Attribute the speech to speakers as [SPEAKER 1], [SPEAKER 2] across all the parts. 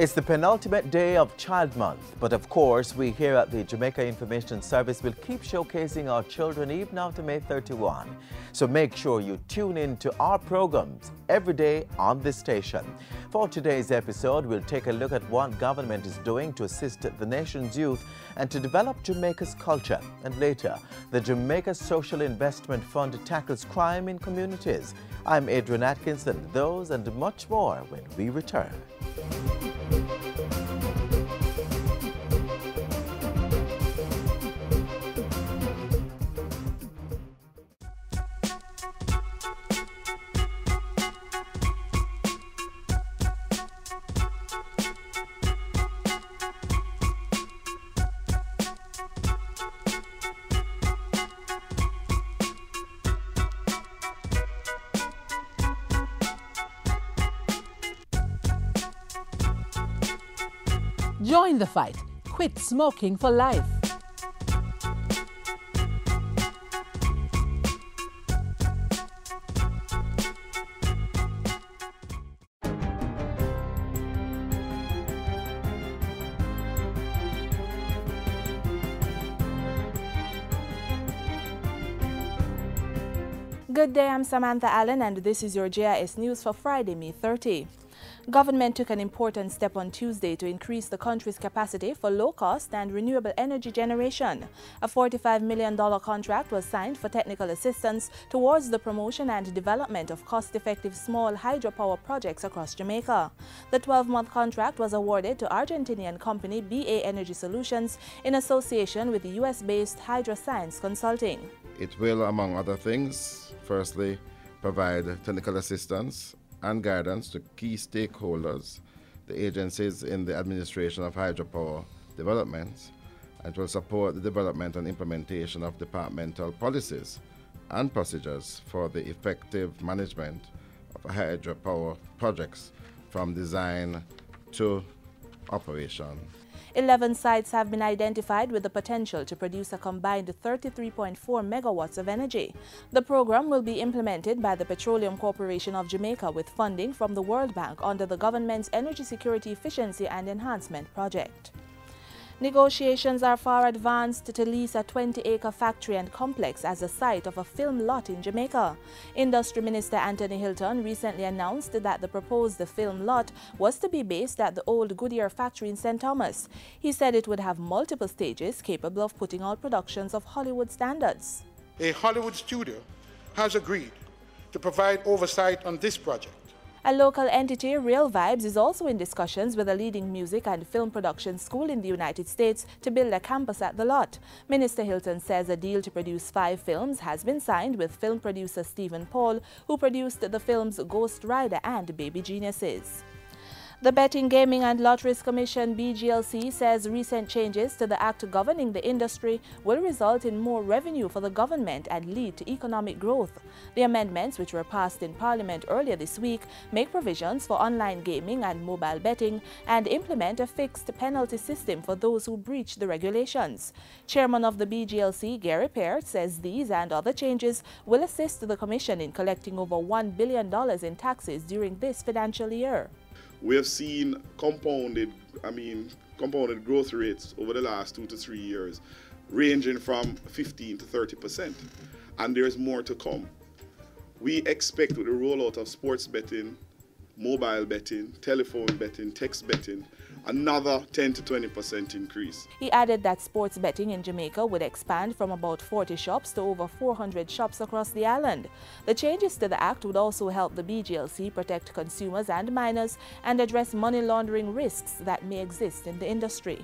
[SPEAKER 1] It's the penultimate day of Child Month, but of course we here at the Jamaica Information Service will keep showcasing our children even after May 31. So make sure you tune in to our programs every day on this station. For today's episode, we'll take a look at what government is doing to assist the nation's youth and to develop Jamaica's culture. And later, the Jamaica Social Investment Fund tackles crime in communities. I'm Adrian Atkinson. Those and much more when we return.
[SPEAKER 2] Join the fight. Quit smoking for life.
[SPEAKER 3] Good day, I'm Samantha Allen and this is your JIS News for Friday, May 30. Government took an important step on Tuesday to increase the country's capacity for low-cost and renewable energy generation. A $45 million contract was signed for technical assistance towards the promotion and development of cost-effective small hydropower projects across Jamaica. The 12-month contract was awarded to Argentinian company BA Energy Solutions in association with US-based Hydroscience Consulting.
[SPEAKER 4] It will, among other things, firstly, provide technical assistance and guidance to key stakeholders, the agencies in the administration of hydropower developments, and will support the development and implementation of departmental policies and procedures for the effective management of hydropower projects from design to operation.
[SPEAKER 3] 11 sites have been identified with the potential to produce a combined 33.4 megawatts of energy. The program will be implemented by the Petroleum Corporation of Jamaica with funding from the World Bank under the government's Energy Security Efficiency and Enhancement Project. Negotiations are far advanced to lease a 20-acre factory and complex as a site of a film lot in Jamaica. Industry Minister Anthony Hilton recently announced that the proposed film lot was to be based at the old Goodyear factory in St. Thomas. He said it would have multiple stages capable of putting out productions of Hollywood standards.
[SPEAKER 5] A Hollywood studio has agreed to provide oversight on this project.
[SPEAKER 3] A local entity, Real Vibes, is also in discussions with a leading music and film production school in the United States to build a campus at the lot. Minister Hilton says a deal to produce 5 films has been signed with film producer Stephen Paul, who produced the films Ghost Rider and Baby Geniuses. The Betting, Gaming and Lotteries Commission BGLC says recent changes to the act governing the industry will result in more revenue for the government and lead to economic growth. The amendments, which were passed in Parliament earlier this week, make provisions for online gaming and mobile betting and implement a fixed penalty system for those who breach the regulations. Chairman of the BGLC, Gary Peart, says these and other changes will assist the Commission in collecting over $1 billion in taxes during this financial year.
[SPEAKER 6] We have seen compounded growth rates over the last 2 to 3 years, ranging from 15 to 30%, and there's more to come. We expect with the rollout of sports betting, mobile betting, telephone betting, text betting, another 10 to 20% increase.
[SPEAKER 3] He added that sports betting in Jamaica would expand from about 40 shops to over 400 shops across the island. The changes to the act would also help the BGLC protect consumers and minors and address money laundering risks that may exist in the industry.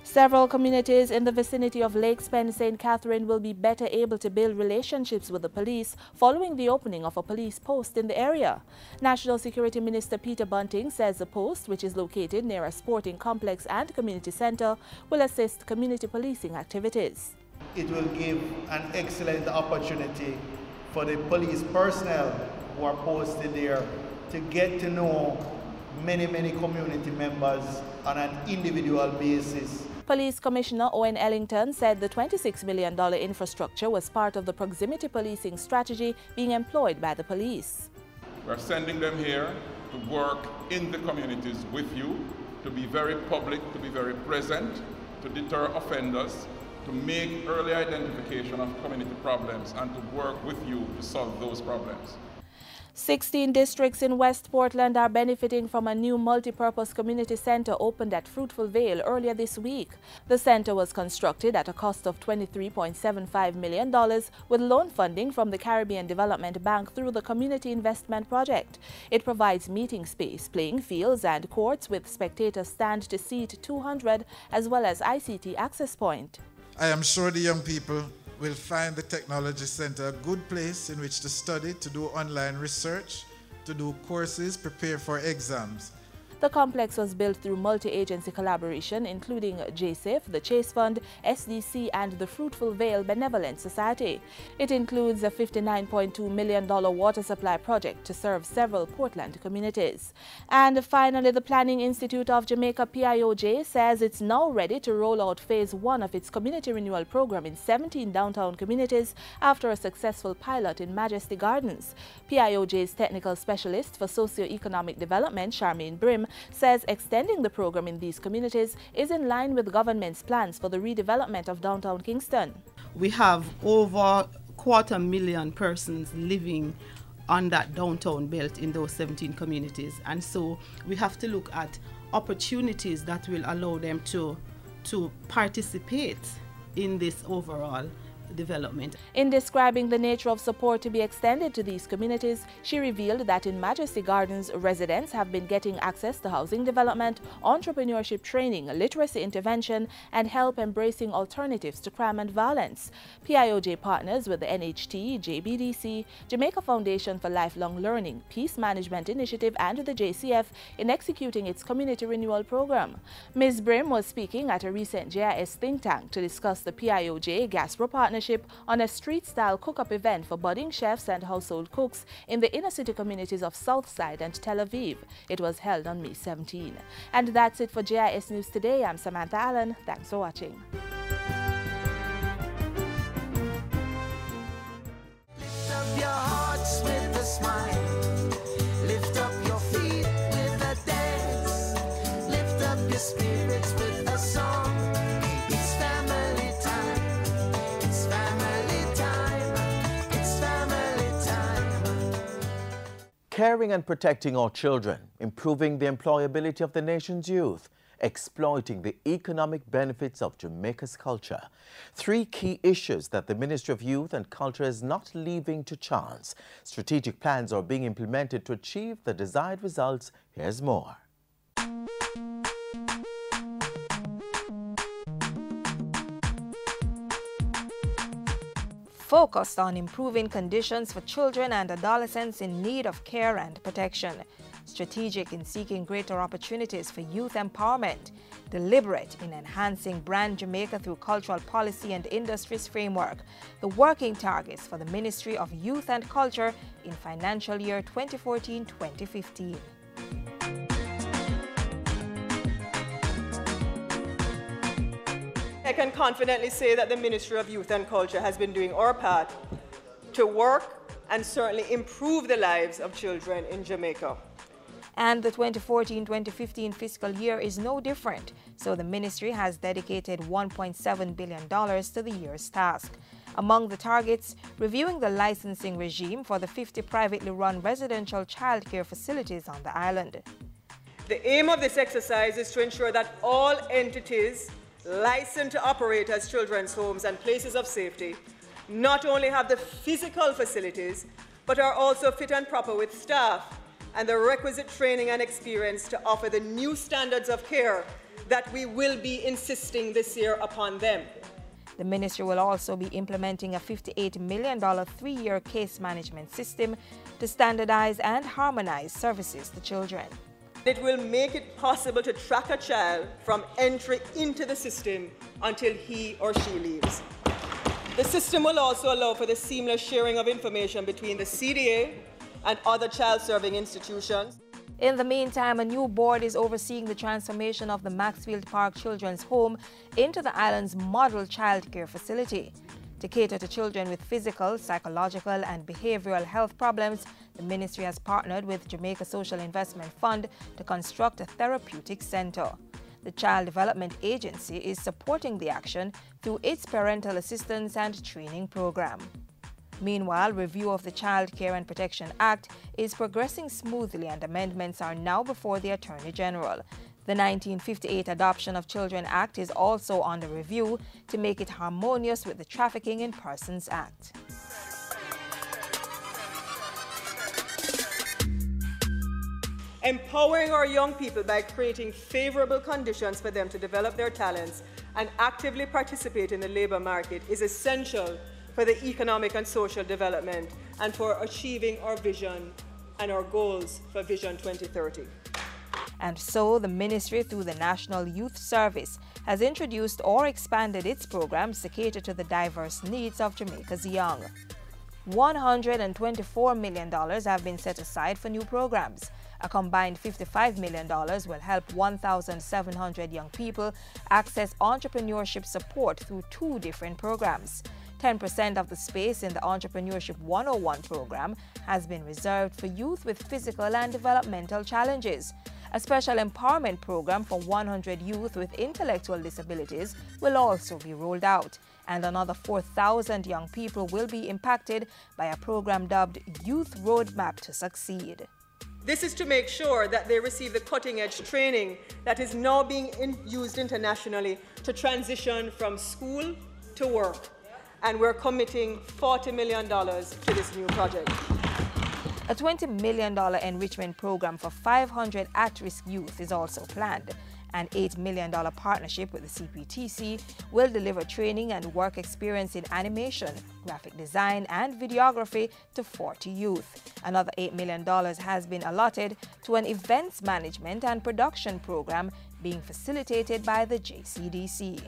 [SPEAKER 3] Several communities in the vicinity of Lakes Pen, St. Catherine will be better able to build relationships with the police following the opening of a police post in the area. National Security Minister Peter Bunting says the post, which is located near a sporting complex and community center, will assist community policing activities.
[SPEAKER 7] It will give an excellent opportunity for the police personnel who are posted there to get to know many community members on an individual basis.
[SPEAKER 3] Police Commissioner Owen Ellington said the $26 million infrastructure was part of the proximity policing strategy being employed by the police.
[SPEAKER 8] We're sending them here to work in the communities with you, to be very public, to be very present, to deter offenders, to make early identification of community problems, and to work with you to solve those problems.
[SPEAKER 3] 16 districts in West Portland are benefiting from a new multi-purpose community center opened at Fruitful Vale earlier this week. The center was constructed at a cost of $23.75 million with loan funding from the Caribbean Development Bank through the Community Investment Project. It provides meeting space, playing fields and courts with spectator stand to seat 200 as well as ICT access point.
[SPEAKER 9] I am sure the young people will find the Technology Center a good place in which to study, to do online research, to do courses, prepare for exams.
[SPEAKER 3] The complex was built through multi-agency collaboration, including JSAFE, the Chase Fund, SDC, and the Fruitful Vale Benevolent Society. It includes a $59.2 million water supply project to serve several Portland communities. And finally, the Planning Institute of Jamaica, PIOJ, says it's now ready to roll out Phase 1 of its community renewal program in 17 downtown communities after a successful pilot in Majesty Gardens. PIOJ's technical specialist for socio-economic development, Charmaine Brim, says extending the program in these communities is in line with government's plans for the redevelopment of downtown Kingston.
[SPEAKER 10] We have over 250,000 persons living on that downtown belt in those 17 communities, and so we have to look at opportunities that will allow them to participate in this overall development.
[SPEAKER 3] In describing the nature of support to be extended to these communities, she revealed that in Majesty Gardens, residents have been getting access to housing development, entrepreneurship training, literacy intervention, and help embracing alternatives to crime and violence. PIOJ partners with the NHT, JBDC, Jamaica Foundation for Lifelong Learning, Peace Management Initiative, and the JCF in executing its community renewal program. Ms. Brim was speaking at a recent JIS think tank to discuss the PIOJ-GASPRO partnership on a street-style cook-up event for budding chefs and household cooks in the inner-city communities of Southside and Tel Aviv. It was held on May 17. And that's it for JIS News Today. I'm Samantha Allen. Thanks for watching.
[SPEAKER 11] Lift up your hearts with a smile. Lift up your feet with a dance. Lift up your spirits with a song. It's family time. It's family time. It's family time.
[SPEAKER 1] Caring and protecting our children, improving the employability of the nation's youth, exploiting the economic benefits of Jamaica's culture. Three key issues that the Ministry of Youth and Culture is not leaving to chance. Strategic plans are being implemented to achieve the desired results. Here's more.
[SPEAKER 12] Focused on improving conditions for children and adolescents in need of care and protection. Strategic in seeking greater opportunities for youth empowerment. Deliberate in enhancing Brand Jamaica through cultural policy and industries framework. The working targets for the Ministry of Youth and Culture in financial year 2014-2015.
[SPEAKER 13] I can confidently say that the Ministry of Youth and Culture has been doing our part to work and certainly improve the lives of children in Jamaica.
[SPEAKER 12] And the 2014-2015 fiscal year is no different, so the ministry has dedicated $1.7 billion to the year's task. Among the targets, reviewing the licensing regime for the 50 privately run residential childcare facilities on the island.
[SPEAKER 13] The aim of this exercise is to ensure that all entities licensed to operate as children's homes and places of safety not only have the physical facilities, but are also fit and proper with staff and the requisite training and experience to offer the new standards of care that we will be insisting this year upon them.
[SPEAKER 12] The ministry will also be implementing a $58 million three-year case management system to standardize and harmonize services to children.
[SPEAKER 13] It will make it possible to track a child from entry into the system until he or she leaves. The system will also allow for the seamless sharing of information between the CDA and other child-serving institutions.
[SPEAKER 12] In the meantime, a new board is overseeing the transformation of the Maxfield Park Children's Home into the island's model child care facility. To cater to children with physical, psychological, and behavioral health problems, The ministry has partnered with Jamaica Social Investment Fund to construct a therapeutic center. The Child Development Agency is supporting the action through its parental assistance and training program. Meanwhile, review of the Child Care and Protection Act is progressing smoothly and amendments are now before the Attorney General. The 1958 Adoption of Children Act is also under review to make it harmonious with the Trafficking in Persons Act.
[SPEAKER 13] Empowering our young people by creating favorable conditions for them to develop their talents and actively participate in the labor market is essential for the economic and social development and for achieving our vision and our goals for Vision 2030.
[SPEAKER 12] And so the ministry, through the National Youth Service, has introduced or expanded its programs to cater to the diverse needs of Jamaica's young. $124 million have been set aside for new programs. A combined $55 million will help 1,700 young people access entrepreneurship support through 2 different programs. 10% of the space in the Entrepreneurship 101 program has been reserved for youth with physical and developmental challenges. A special empowerment program for 100 youth with intellectual disabilities will also be rolled out, and another 4,000 young people will be impacted by a program dubbed Youth Roadmap to Succeed.
[SPEAKER 13] This is to make sure that they receive the cutting-edge training that is now being used internationally to transition from school to work. And we're committing $40 million to this new project.
[SPEAKER 12] A $20 million enrichment program for 500 at-risk youth is also planned. An $8 million partnership with the CPTC will deliver training and work experience in animation, graphic design, and videography to 40 youth. Another $8 million has been allotted to an events management and production program being facilitated by the JCDC.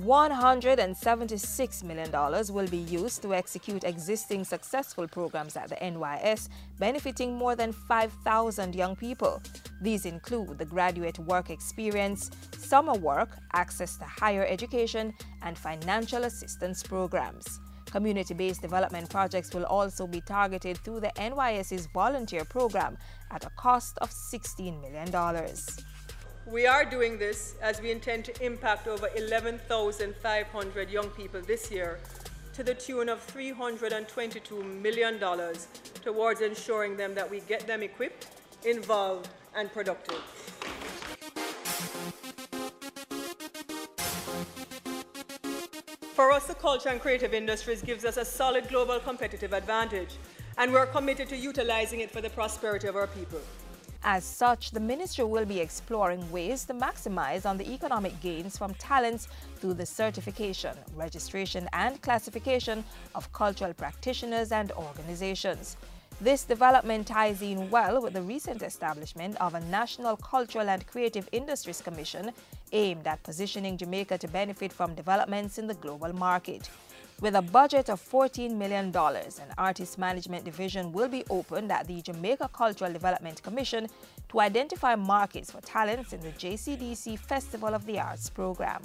[SPEAKER 12] $176 million will be used to execute existing successful programs at the NYS, benefiting more than 5,000 young people. These include the graduate work experience, summer work, access to higher education, and financial assistance programs. Community-based development projects will also be targeted through the NYS's volunteer program at a cost of $16 million.
[SPEAKER 13] We are doing this as we intend to impact over 11,500 young people this year to the tune of $322 million towards ensuring that we get them equipped, involved, and productive. For us, the culture and creative industries gives us a solid global competitive advantage, and we're committed to utilizing it for the prosperity of our people.
[SPEAKER 12] As such, the ministry will be exploring ways to maximize on the economic gains from talents through the certification, registration, and classification of cultural practitioners and organizations. This development ties in well with the recent establishment of a National Cultural and Creative Industries Commission aimed at positioning Jamaica to benefit from developments in the global market. With a budget of $14 million, an artist management division will be opened at the Jamaica Cultural Development Commission to identify markets for talents in the JCDC Festival of the Arts program.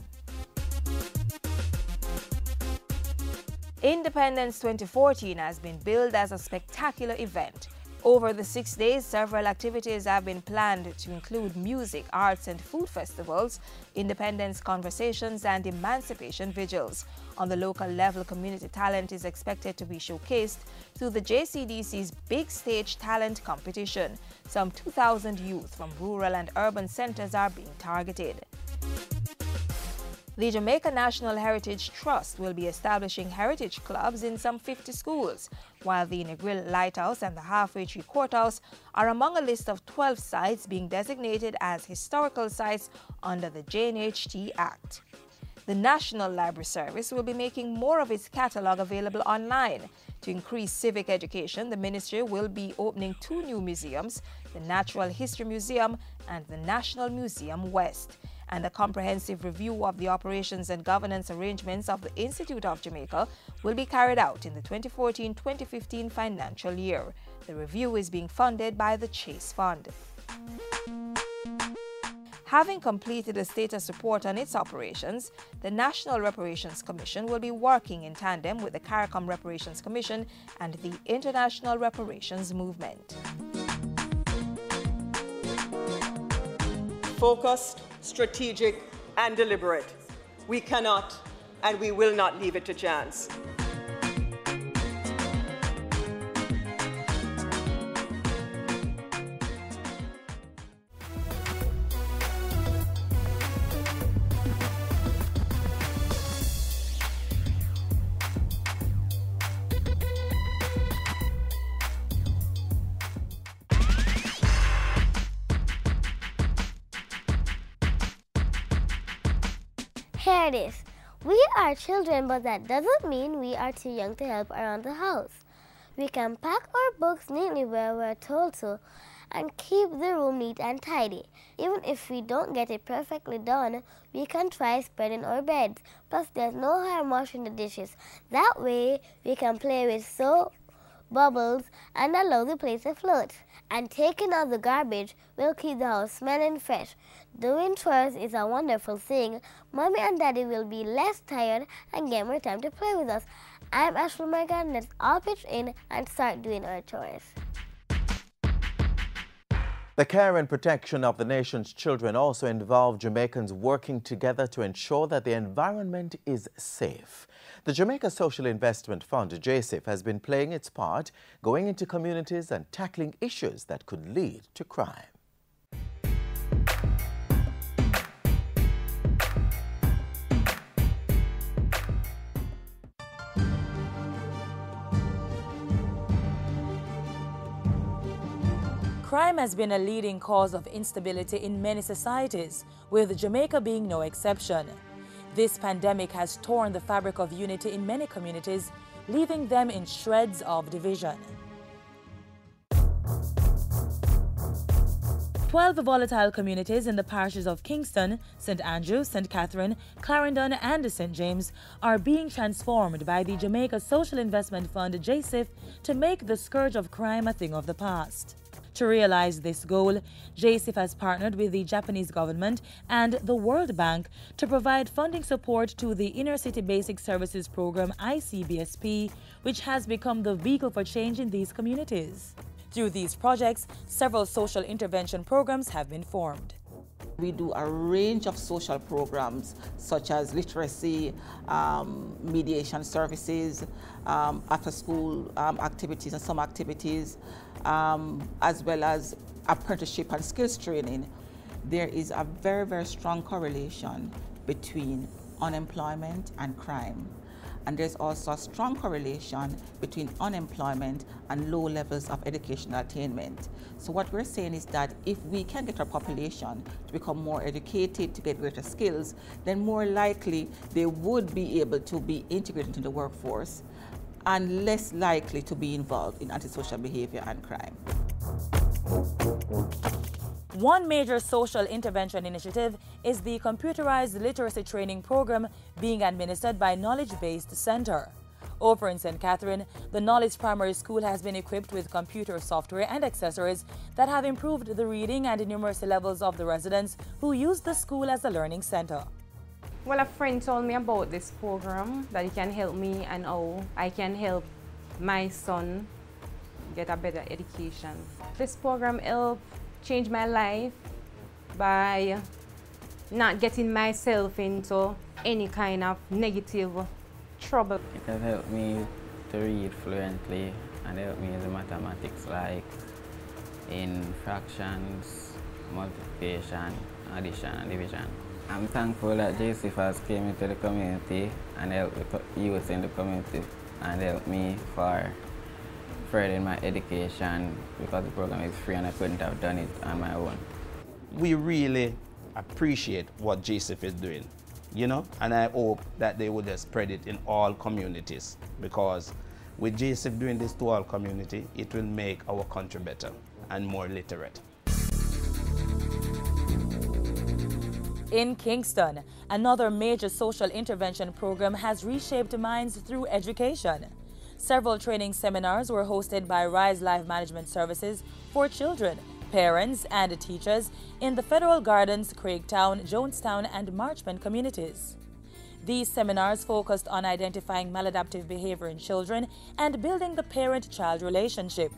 [SPEAKER 12] Independence 2014 has been billed as a spectacular event. Over the 6 days, several activities have been planned to include music, arts and food festivals, independence conversations and emancipation vigils. On the local level, community talent is expected to be showcased through the JCDC's Big Stage Talent Competition. Some 2,000 youth from rural and urban centers are being targeted. The Jamaica National Heritage Trust will be establishing heritage clubs in some 50 schools, while the Negril Lighthouse and the Halfway Tree Courthouse are among a list of 12 sites being designated as historical sites under the JNHT Act. The National Library Service will be making more of its catalog available online. To increase civic education, the ministry will be opening 2 new museums, the Natural History Museum and the National Museum West. And a comprehensive review of the operations and governance arrangements of the Institute of Jamaica will be carried out in the 2014-2015 financial year. The review is being funded by the Chase Fund. Having completed a status report on its operations, the National Reparations Commission will be working in tandem with the CARICOM Reparations Commission and the International Reparations Movement.
[SPEAKER 13] Focused, strategic, and deliberate. We cannot and we will not leave it to chance.
[SPEAKER 14] Here it is. We are children, but that doesn't mean we are too young to help around the house. We can pack our books neatly where we're told to and keep the room neat and tidy. Even if we don't get it perfectly done, we can try spreading our beds. Plus, there's no harm washing the dishes. That way, we can play with soap, bubbles, and allow the place to float. And taking out the garbage will keep the house smelling fresh. Doing chores is a wonderful thing. Mommy and Daddy will be less tired and get more time to play with us. I'm Ashley Morgan. Let's all pitch in and start doing our chores.
[SPEAKER 1] The care and protection of the nation's children also involve Jamaicans working together to ensure that the environment is safe. The Jamaica Social Investment Fund, JSIF, has been playing its part, going into communities and tackling issues that could lead to crime.
[SPEAKER 15] Crime has been a leading cause of instability in many societies, with Jamaica being no exception. This pandemic has torn the fabric of unity in many communities, leaving them in shreds of division. 12 volatile communities in the parishes of Kingston, St. Andrew, St. Catherine, Clarendon and St. James are being transformed by the Jamaica Social Investment Fund, JSIF, to make the scourge of crime a thing of the past. To realize this goal, JSIF has partnered with the Japanese government and the World Bank to provide funding support to the Inner City Basic Services Program, ICBSP, which has become the vehicle for change in these communities. Through these projects, several social intervention programs have been formed.
[SPEAKER 16] We do a range of social programs such as literacy, mediation services, after-school activities and some activities, as well as apprenticeship and skills training. There is a very, very strong correlation between unemployment and crime. And there's also a strong correlation between unemployment and low levels of educational attainment. So what we're saying is that if we can get our population to become more educated, to get greater skills, then more likely they would be able to be integrated into the workforce and less likely to be involved in antisocial behavior and crime.
[SPEAKER 15] One major social intervention initiative is the computerized literacy training program being administered by Knowledge-Based Center. Over in St. Catherine, the Knowledge Primary School has been equipped with computer software and accessories that have improved the reading and numeracy levels of the residents who use the school as a learning center.
[SPEAKER 17] Well, a friend told me about this program, that it can help me and how I can help my son get a better education. This program helped change my life by not getting myself into any kind of negative trouble.
[SPEAKER 18] It has helped me to read fluently and helped me in the mathematics, like in fractions, multiplication, addition and division. I'm thankful that JSIF has came into the community and helped the youth in the community and helped me for furthering my education, because the program is free and I couldn't have done it on my own.
[SPEAKER 19] We really appreciate what JSIF is doing, you know, and I hope that they would spread it in all communities, because with JSIF doing this to all community, it will make our country better and more literate.
[SPEAKER 15] In Kingston, another major social intervention program has reshaped minds through education. Several training seminars were hosted by Rise Life Management Services for children, parents and teachers in the Federal Gardens, Craigtown, Jonestown, and Marchmont communities. These seminars focused on identifying maladaptive behavior in children and building the parent-child relationship.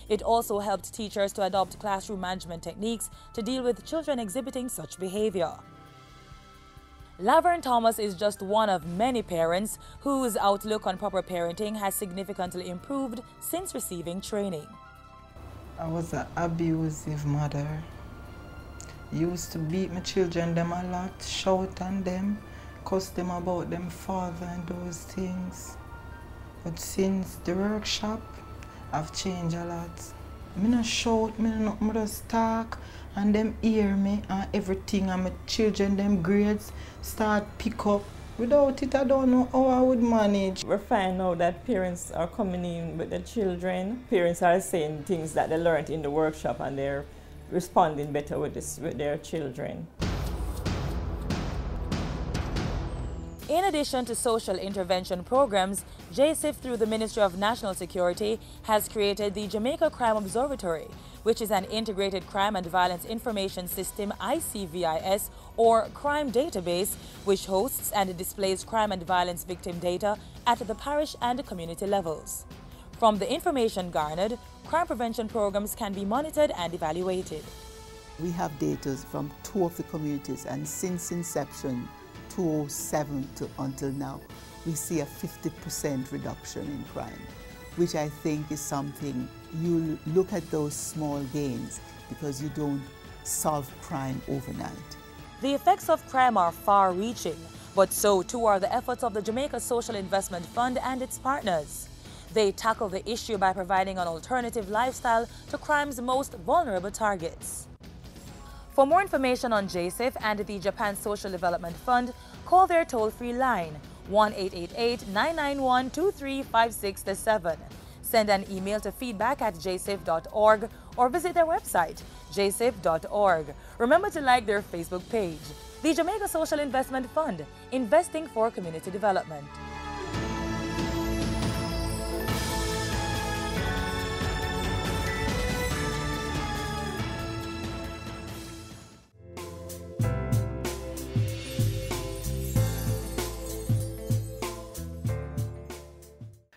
[SPEAKER 15] It also helped teachers to adopt classroom management techniques to deal with children exhibiting such behavior. Laverne Thomas is just one of many parents whose outlook on proper parenting has significantly improved since receiving training.
[SPEAKER 20] I was an abusive mother. Used to beat my children them a lot, shout on them, cuss them about them father and those things. But since the workshop, I've changed a lot. Me no shout, me just talk, and them hear me and everything, and my children, them grades start pick up. Without it, I don't know how I would manage.
[SPEAKER 21] We find out that parents are coming in with their children. Parents are saying things that they learned in the workshop, and they're responding better with their children.
[SPEAKER 15] In addition to social intervention programs, JSIF, through the Ministry of National Security, has created the Jamaica Crime Observatory, which is an integrated crime and violence information system, ICVIS, or crime database, which hosts and displays crime and violence victim data at the parish and community levels. From the information garnered, crime prevention programs can be monitored and evaluated.
[SPEAKER 22] We have data from 2 of the communities, and since inception, 2007 until now, we see a 50% reduction in crime, which I think is something. You look at those small gains because you don't solve crime overnight.
[SPEAKER 15] The effects of crime are far-reaching, but so too are the efforts of the Jamaica Social Investment Fund and its partners. They tackle the issue by providing an alternative lifestyle to crime's most vulnerable targets. For more information on JSIF and the Japan Social Development Fund, call their toll-free line 1-888-991-2356-7. Send an email to feedback@jsif.org or visit their website, jsif.org. Remember to like their Facebook page. The Jamaica Social Investment Fund, investing for community development.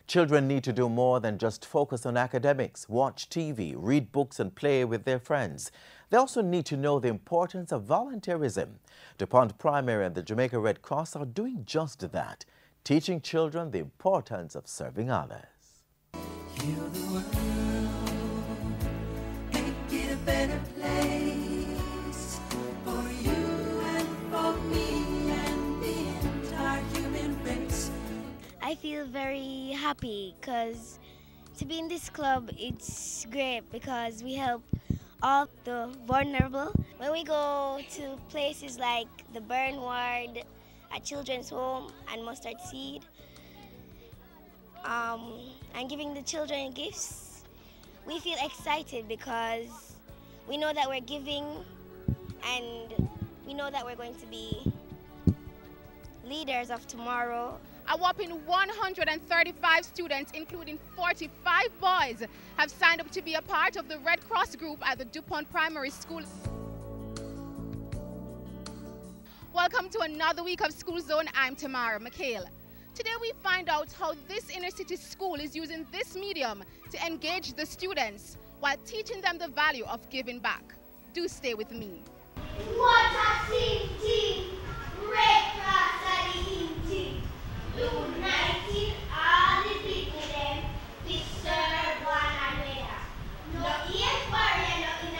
[SPEAKER 1] Children need to do more than just focus on academics, watch TV, read books and play with their friends. They also need to know the importance of volunteerism. DuPont Primary and the Jamaica Red Cross are doing just that, teaching children the importance of serving others.
[SPEAKER 11] Heal the world, make it a better place for you and for me and the entire human race.
[SPEAKER 14] I feel very happy because to be in this club, it's great because we help all the vulnerable. When we go to places like the burn ward, a children's home, and Mustard Seed, and giving the children gifts, we feel excited because we know that we're giving and we know that we're going to be leaders of tomorrow.
[SPEAKER 23] A whopping 135 students, including 45 boys, have signed up to be a part of the Red Cross group at the DuPont Primary School. Welcome to another week of School Zone. I'm Tamara McHale. Today we find out how this inner city school is using this medium to engage the students while teaching them the value of giving back. Do stay with me.
[SPEAKER 11] What a team, Red Cross and the team. United all the people them, we serve one another. No hate warrior, no in a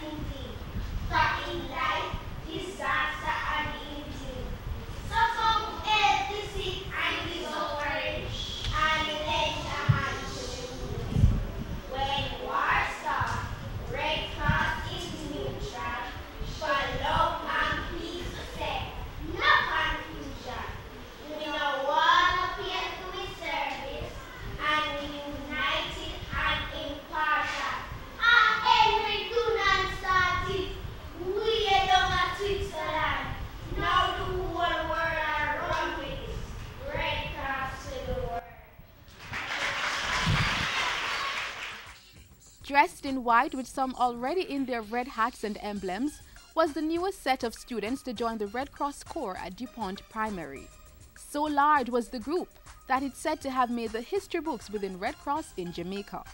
[SPEAKER 11] team. For in life, disaster and in team. So come help the sick and the suffering, and lend a hand to the needy. When war starts, Red Cross is neutral. For love
[SPEAKER 23] dressed in white with some already in their red hats and emblems, was the newest set of students to join the Red Cross Corps at DuPont Primary. So large was the group that it's said to have made the history books within Red Cross in Jamaica.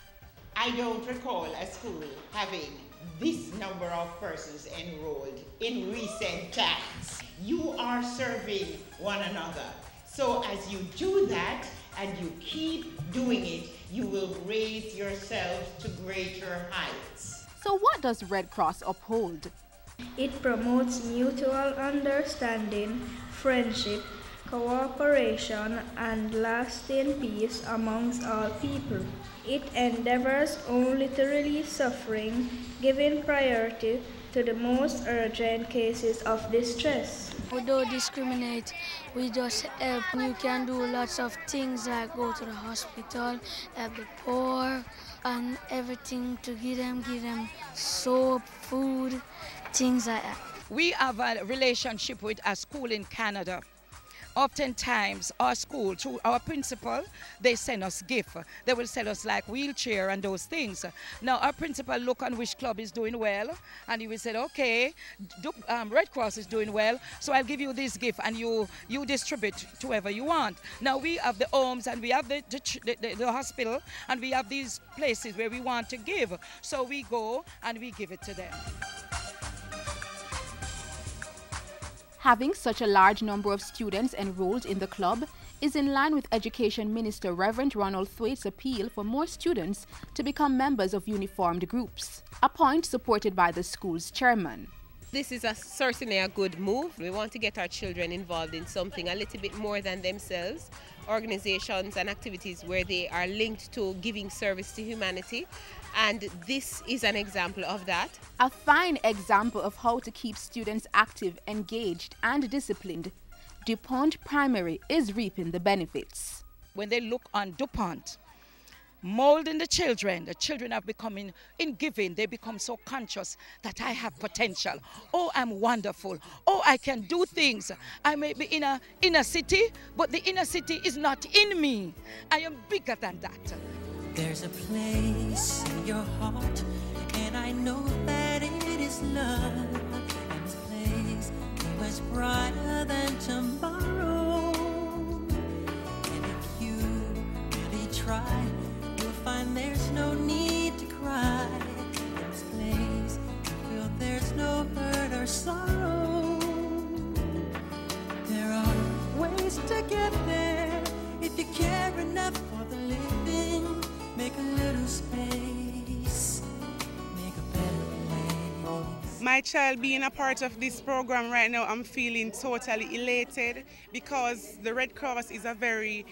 [SPEAKER 2] I don't recall a school having this number of persons enrolled in recent times. You are serving one another. So as you do that and you keep doing it, you will raise yourselves to greater heights.
[SPEAKER 23] So what does Red Cross uphold?
[SPEAKER 4] It promotes mutual understanding, friendship, cooperation, and lasting peace amongst all people. It endeavors only to relieve suffering, giving priority to the most urgent cases of distress.
[SPEAKER 5] We don't discriminate, we just help. You can do lots of things like go to the hospital, help the poor, and everything to give them soap, food, things like that.
[SPEAKER 24] We have a relationship with a school in Canada. Oftentimes, our school, through our principal, they send us gifts. They will send us like wheelchair and those things. Now, our principal look on which club is doing well, and he will say, okay, Red Cross is doing well, so I'll give you this gift, and you distribute to whoever you want. Now, we have the homes, and we have the hospital, and we have these places where we want to give. So we go, and we give it to them.
[SPEAKER 23] Having such a large number of students enrolled in the club is in line with Education Minister Reverend Ronald Thwaite's appeal for more students to become members of uniformed groups, a point supported by the school's chairman.
[SPEAKER 25] This is certainly a good move. We want to get our children involved in something a little bit more than themselves, organizations and activities where they are linked to giving service to humanity. And this is an example of that.
[SPEAKER 23] A fine example of how to keep students active, engaged, and disciplined. DuPont Primary is reaping the benefits.
[SPEAKER 24] When they look on DuPont, molding the children are becoming, in giving, they become so conscious that I have potential. Oh, I'm wonderful. Oh, I can do things. I may be in a inner city, but the inner city is not in me. I am bigger than that.
[SPEAKER 11] There's a place in your heart, and I know that it is love. And this place is much brighter than tomorrow. And if you really try, you'll find there's no need to cry. In this place, you feel there's no hurt or sorrow. There are ways to get there if you care enough for the living. Make a little space, make a better place.
[SPEAKER 26] My child being a part of this program right now, I'm feeling totally elated because the Red Cross is a very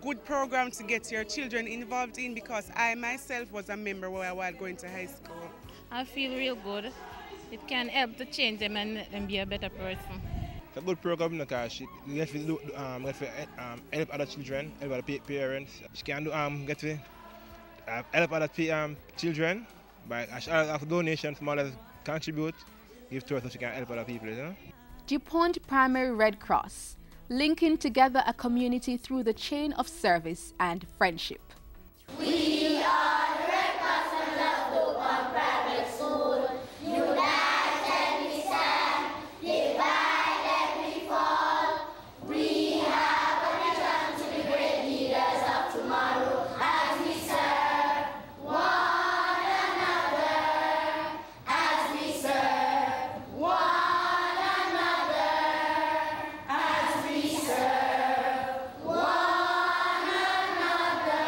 [SPEAKER 26] good program to get your children involved in, because I myself was a member while I was going to high school.
[SPEAKER 27] I feel real good. It can help to change them and let them be a better person.
[SPEAKER 28] It's a good program because we get to help other children, help other parents. She can get to help other children by a donation from others, contribute, give to us so she can help other people. You know?
[SPEAKER 23] DuPont Primary Red Cross, linking together a community through the chain of service and friendship.
[SPEAKER 11] We are the Red Cross of DuPont Private School. Unite and we stand, divide and we fall. We have a vision to be great leaders of tomorrow as we serve one another. As we serve one another. As we serve one another.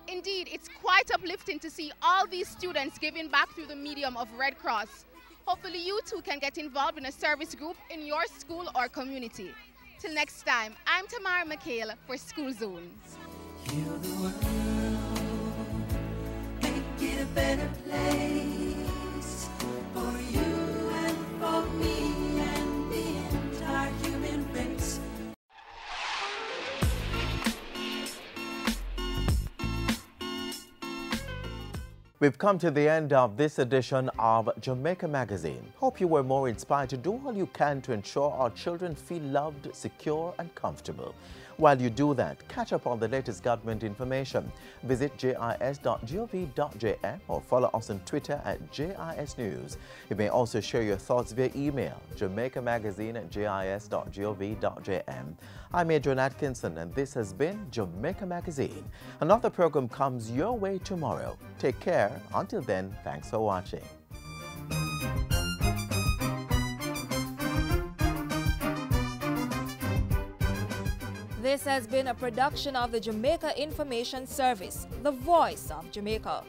[SPEAKER 23] Indeed, it's quite uplifting to see all these students giving back through the medium of Red Cross. Hopefully you too can get involved in a service group in your school or community. Till next time, I'm Tamara McHale for School Zones.
[SPEAKER 11] Heal the world, make it a better place for you and for me and the entire human race.
[SPEAKER 1] We've come to the end of this edition of Jamaica Magazine. Hope you were more inspired to do all you can to ensure our children feel loved, secure and comfortable. While you do that, catch up on the latest government information. Visit jis.gov.jm or follow us on Twitter at JIS News. You may also share your thoughts via email, jamaicamagazine@jis.gov.jm. I'm Adrian Atkinson, and this has been Jamaica Magazine. Another program comes your way tomorrow. Take care. Until then, thanks for watching.
[SPEAKER 3] This has been a production of the Jamaica Information Service, the voice of Jamaica.